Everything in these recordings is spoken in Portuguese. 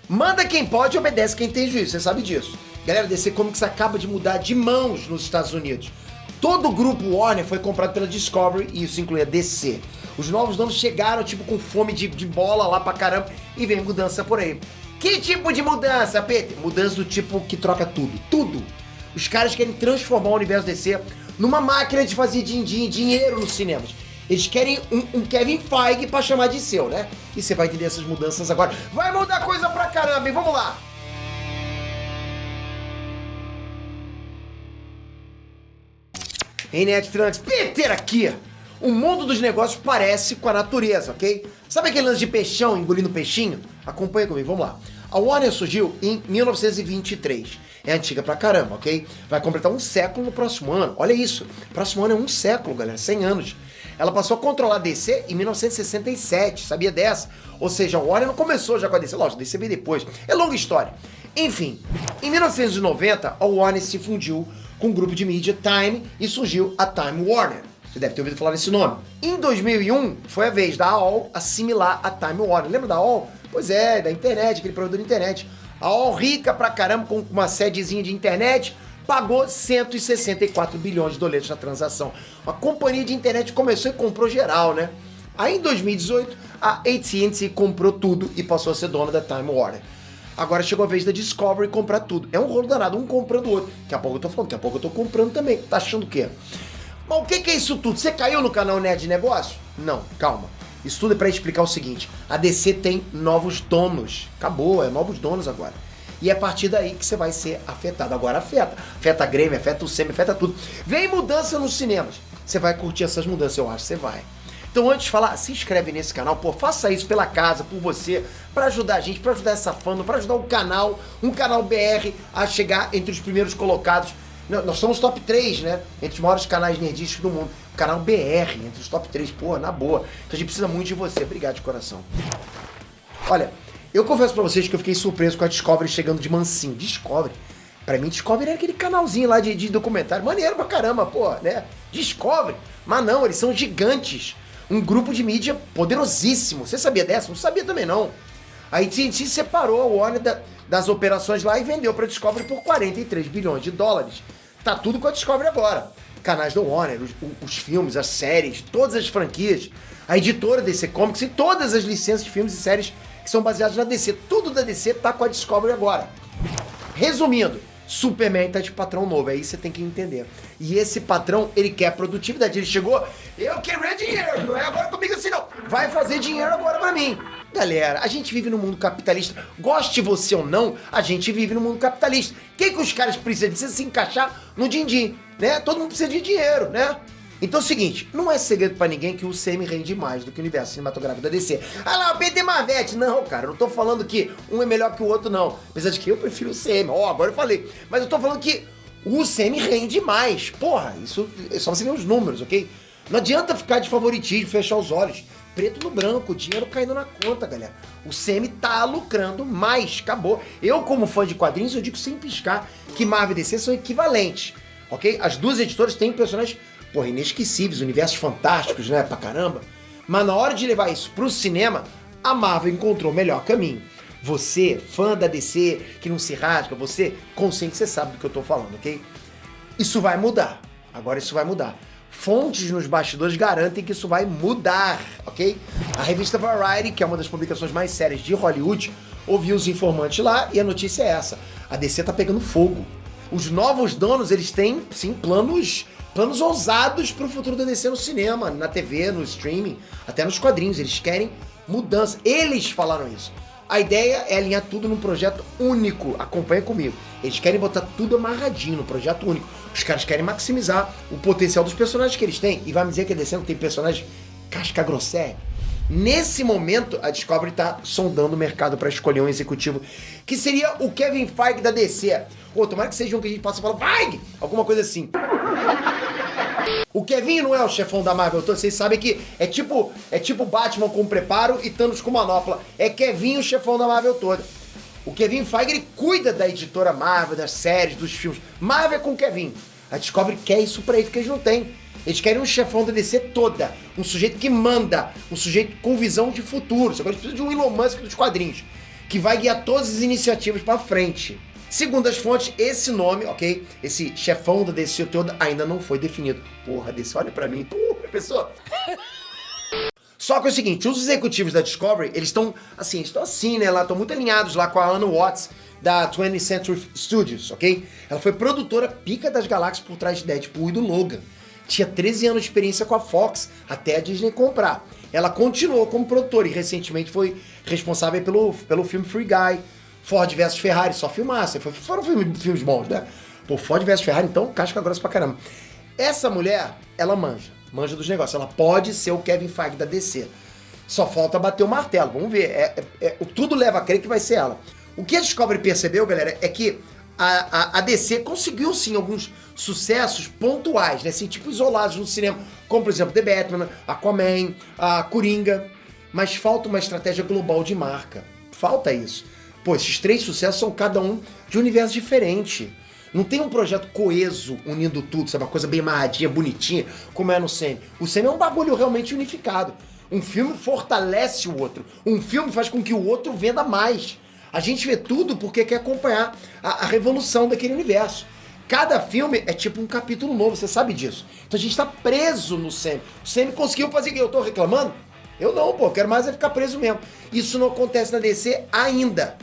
Manda quem pode e obedece quem tem juízo, você sabe disso. Galera, DC Comics acaba de mudar de mãos nos Estados Unidos. Todo o grupo Warner foi comprado pela Discovery e isso inclui a DC. Os novos donos chegaram, tipo, com fome de bola lá pra caramba e vem mudança por aí. Que tipo de mudança, Peter? Mudança do tipo que troca tudo. Tudo. Os caras querem transformar o universo DC numa máquina de fazer dinheiro nos cinemas. Eles querem um Kevin Feige pra chamar de seu, né? E você vai entender essas mudanças agora. Vai mudar coisa pra caramba, hein? Vamos lá! Ei, Ned Trunks, Peter aqui! O mundo dos negócios parece com a natureza, ok? Sabe aquele lance de peixão engolindo peixinho? Acompanha comigo, vamos lá. A Warner surgiu em 1923. É antiga pra caramba, ok? Vai completar um século no próximo ano. Olha isso. Próximo ano é um século, galera. 100 anos. Ela passou a controlar a DC em 1967. Sabia dessa? Ou seja, a Warner não começou já com a DC. Lógico, a DC veio depois. É longa história. Enfim, em 1990, a Warner se fundiu com o grupo de mídia Time e surgiu a Time Warner. Você deve ter ouvido falar nesse nome. Em 2001, foi a vez da AOL assimilar a Time Warner. Lembra da AOL? Pois é, da internet, aquele provedor de internet. A AOL, rica pra caramba, com uma sedezinha de internet, pagou 164 bilhões de dólares na transação. A companhia de internet começou e comprou geral, né? Aí em 2018, a AT&T comprou tudo e passou a ser dona da Time Warner. Agora chegou a vez da Discovery comprar tudo. É um rolo danado, um comprando o outro. Daqui a pouco eu tô falando, daqui a pouco eu tô comprando também. Tá achando o quê? Mas o que é isso tudo? Você caiu no canal Nerd de Negócio? Não, calma. Isso tudo é pra explicar o seguinte. A DC tem novos donos. Acabou, é novos donos agora. E é a partir daí que você vai ser afetado. Agora afeta. Afeta a Grêmio, afeta o SEMI, afeta tudo. Vem mudança nos cinemas. Você vai curtir essas mudanças, eu acho. Você vai. Então antes de falar, se inscreve nesse canal. Pô, faça isso pela casa, por você. Pra ajudar a gente, pra ajudar essa fã, pra ajudar o canal. Um canal BR a chegar entre os primeiros colocados. Nós somos top 3, né? Entre os maiores canais nerdísticos do mundo. O canal BR, entre os top 3, pô, na boa. Então a gente precisa muito de você. Obrigado de coração. Olha, eu confesso pra vocês que eu fiquei surpreso com a Discovery chegando de mansinho. Discovery? Pra mim, Discovery era aquele canalzinho lá de documentário. Maneiro pra caramba, pô, né? Discovery. Mas não, eles são gigantes. Um grupo de mídia poderosíssimo. Você sabia dessa? Não sabia também, não. A AT&T separou a Warner das operações lá e vendeu pra Discovery por 43 bilhões de dólares. Tá tudo com a Discovery agora. Canais da Warner, os filmes, as séries, todas as franquias, a editora DC Comics e todas as licenças de filmes e séries que são baseadas na DC. Tudo da DC tá com a Discovery agora. Resumindo, Superman tá de patrão novo, aí você tem que entender. E esse patrão, ele quer produtividade. Ele chegou, eu quero dinheiro, não é agora comigo assim não. Vai fazer dinheiro agora pra mim. Galera, a gente vive no mundo capitalista. Goste você ou não, a gente vive no mundo capitalista. O que os caras precisam? Precisa se encaixar no din-din, né? Todo mundo precisa de dinheiro, né? Então é o seguinte, não é segredo pra ninguém que o CM rende mais do que o universo cinematográfico da DC. Ah lá, o PT Marvete. Não, cara, eu não tô falando que um é melhor que o outro, não. Apesar de que eu prefiro o CM. Ó, agora eu falei. Mas eu tô falando que o CM rende mais. Porra, isso é só você ver os números, ok? Não adianta ficar de favoritismo, fechar os olhos. Preto no branco, dinheiro caindo na conta, galera. O CM tá lucrando mais, acabou. Eu, como fã de quadrinhos, eu digo sem piscar que Marvel e DC são equivalentes, ok? As duas editoras têm personagens, porra, inesquecíveis, universos fantásticos, né, pra caramba. Mas na hora de levar isso pro cinema, a Marvel encontrou o melhor caminho. Você, fã da DC, que não se rasga, você, consciente, você sabe do que eu tô falando, ok? Isso vai mudar. Agora isso vai mudar. Fontes nos bastidores garantem que isso vai mudar, ok? A revista Variety, que é uma das publicações mais sérias de Hollywood, ouviu os informantes lá e a notícia é essa. A DC tá pegando fogo. Os novos donos, eles têm, sim, planos ousados pro futuro da DC no cinema, na TV, no streaming, até nos quadrinhos. Eles querem mudança. Eles falaram isso. A ideia é alinhar tudo num projeto único. Acompanha comigo. Eles querem botar tudo amarradinho no projeto único. Os caras querem maximizar o potencial dos personagens que eles têm. E vai me dizer que a DC não tem personagem casca grossa? Nesse momento, a Discovery tá sondando o mercado para escolher um executivo que seria o Kevin Feige da DC. Pô, tomara que seja um que a gente possa falar Feige! Alguma coisa assim. O Kevin não é o chefão da Marvel, vocês sabem que é tipo Batman com preparo e Thanos com manopla. É Kevin o chefão da Marvel toda. O Kevin Feige, ele cuida da editora Marvel, das séries, dos filmes. Marvel é com o Kevin. A Discovery quer isso pra eles, porque eles não têm. Eles querem um chefão da DC toda. Um sujeito que manda. Um sujeito com visão de futuro. Agora eles precisam de um Elon Musk dos quadrinhos. que vai guiar todas as iniciativas para frente. Segundo as fontes, esse nome, ok? Esse chefão da DC toda ainda não foi definido. Porra, DC, olha pra mim. Porra, pessoa. Só que é o seguinte, os executivos da Discovery, eles estão assim, né? Lá estão muito alinhados lá com a Anna Watts, da 20th Century Studios, ok? Ela foi produtora pica das galáxias por trás de Deadpool e do Logan. Tinha 13 anos de experiência com a Fox, até a Disney comprar. Ela continuou como produtora e recentemente foi responsável pelo filme Free Guy, Ford vs Ferrari, só filmasse. Foram filmes bons, né? Pô, Ford vs Ferrari, então, casca grossa pra caramba. Essa mulher, ela manja dos negócios. Ela pode ser o Kevin Feige da DC. Só falta bater o martelo, vamos ver. Tudo leva a crer que vai ser ela. O que a Discovery percebeu, galera, é que a DC conseguiu, sim, alguns sucessos pontuais, né? Assim, tipo, isolados no cinema, como, por exemplo, The Batman, Aquaman, a Coringa. Mas falta uma estratégia global de marca. Falta isso. Pô, esses 3 sucessos são cada um de um universo diferente. Não tem um projeto coeso unindo tudo, sabe? Uma coisa bem amarradinha, bonitinha, como é no Semi. O Semi é um bagulho realmente unificado. Um filme fortalece o outro. Um filme faz com que o outro venda mais. A gente vê tudo porque quer acompanhar a revolução daquele universo. Cada filme é tipo um capítulo novo, você sabe disso. Então a gente tá preso no Semi. O Semi conseguiu fazer o que? Eu tô reclamando? Eu não, pô. Quero mais é ficar preso mesmo. Isso não acontece na DC ainda.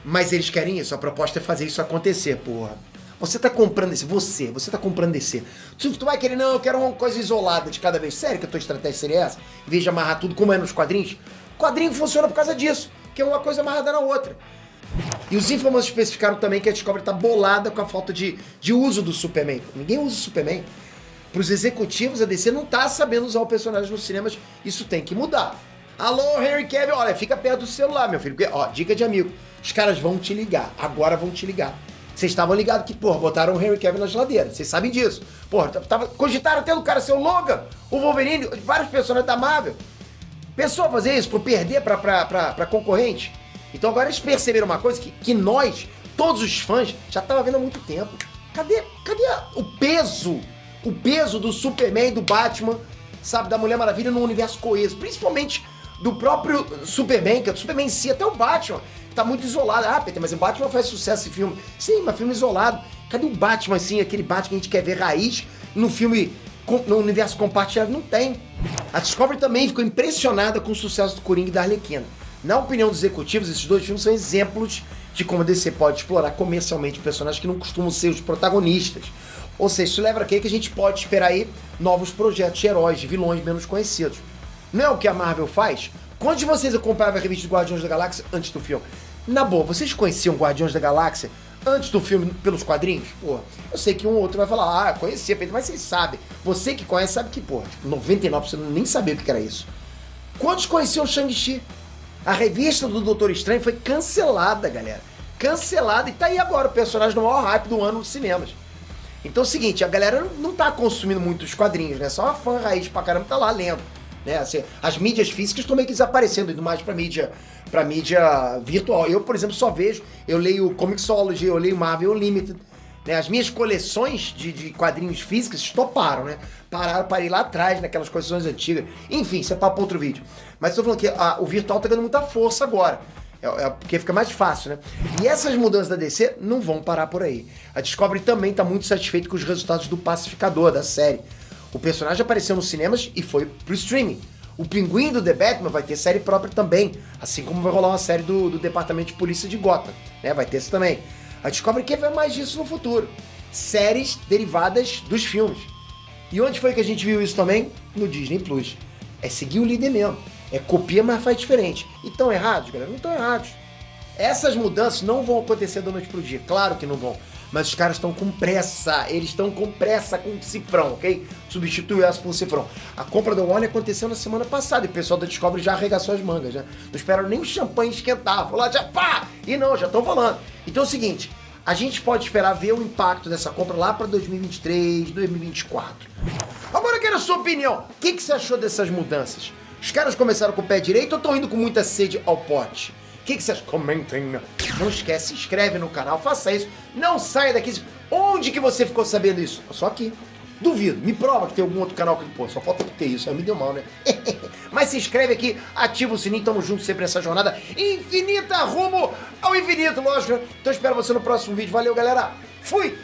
Mas eles querem isso. A proposta é fazer isso acontecer, porra. Você tá comprando DC. Você tá comprando DC. Tu vai querer, não, eu quero uma coisa isolada de cada vez. Sério que a tua estratégia seria essa? Em vez de amarrar tudo como é nos quadrinhos? O quadrinho funciona por causa disso. Que é uma coisa amarrada na outra. E os informantes especificaram também que a Discovery tá bolada com a falta de uso do Superman. Ninguém usa o Superman. Para os executivos, a DC não tá sabendo usar o personagem nos cinemas. Isso tem que mudar. Alô, Henry Cavill, olha, fica perto do celular, meu filho. Porque, ó, dica de amigo. Os caras vão te ligar. Agora vão te ligar. Vocês estavam ligados que, porra, botaram o Henry Cavill na geladeira. Vocês sabem disso. Porra, cogitaram até do cara ser o Logan, o Wolverine, vários personagens da Marvel. Pensou fazer isso por perder pra concorrente? Então agora eles perceberam uma coisa que nós, todos os fãs, já tava vendo há muito tempo. Cadê o peso do Superman e do Batman, sabe, da Mulher Maravilha num universo coeso? Principalmente do próprio Superman, que é o Superman em si, até o Batman, tá muito isolado. Ah, Peter, mas o Batman faz sucesso esse filme. Sim, mas filme isolado. Cadê o Batman, assim, aquele Batman que a gente quer ver raiz no filme, no universo compartilhado? Não tem. A Discovery também ficou impressionada com o sucesso do Coringa e da Arlequina. Na opinião dos executivos, esses 2 filmes são exemplos de como a DC pode explorar comercialmente personagens que não costumam ser os protagonistas. Ou seja, isso leva a crer que a gente pode esperar aí novos projetos de heróis, de vilões menos conhecidos. Não é o que a Marvel faz? Quantos de vocês acompanhavam a revista de Guardiões da Galáxia antes do filme? Na boa, vocês conheciam Guardiões da Galáxia antes do filme pelos quadrinhos? Pô, eu sei que um ou outro vai falar, conhecia, Pedro, mas vocês sabem. Você que conhece sabe que, pô, 99% nem sabia o que era isso. Quantos conheciam o Shang-Chi? A revista do Doutor Estranho foi cancelada, galera. Cancelada, e tá aí agora o personagem no maior hype do ano nos cinemas. Então é o seguinte, a galera não tá consumindo muito os quadrinhos, né? Só uma fã raiz pra caramba tá lá lendo. Né? Assim, as mídias físicas estão meio que desaparecendo, indo mais pra mídia virtual. Eu, por exemplo, eu leio Comixology, eu leio Marvel Unlimited. Né? As minhas coleções de quadrinhos físicos estoparam, né? Parei lá atrás, naquelas coleções antigas. Enfim, isso é papo pra outro vídeo. Mas estou falando que o virtual tá ganhando muita força agora. Porque fica mais fácil, né? E essas mudanças da DC não vão parar por aí. A Discovery também tá muito satisfeita com os resultados do Pacificador, da série. O personagem apareceu nos cinemas e foi pro streaming. O Pinguim do The Batman vai ter série própria também, assim como vai rolar uma série do Departamento de Polícia de Gotham, né? Vai ter isso também. A Discovery quer ver mais disso no futuro. Séries derivadas dos filmes. E onde foi que a gente viu isso também? No Disney Plus. É seguir o líder mesmo. É copia, mas faz diferente. E estão errados, galera? Não estão errados. Essas mudanças não vão acontecer da noite pro dia. Claro que não vão. Mas os caras estão com pressa. Eles estão com pressa com o cifrão, ok? Substituiu essa por um cifrão. A compra da Warner aconteceu na semana passada. E o pessoal da Discovery já arregaçou as mangas, né? Não esperaram nem o champanhe esquentar. Falou lá, já pá! E não, já estão falando. Então é o seguinte. A gente pode esperar ver o impacto dessa compra lá para 2023, 2024. Agora eu quero a sua opinião. O que você achou dessas mudanças? Os caras começaram com o pé direito ou estão indo com muita sede ao pote? O que vocês comentem? Não esquece, se inscreve no canal, faça isso. Não saia daqui. Onde que você ficou sabendo isso? Só aqui. Duvido. Me prova que tem algum outro canal que... Pô, só falta ter isso. Aí me deu mal, né? Mas se inscreve aqui, ativa o sininho. Tamo junto sempre nessa jornada infinita rumo ao infinito, lógico, né? Então espero você no próximo vídeo. Valeu, galera. Fui!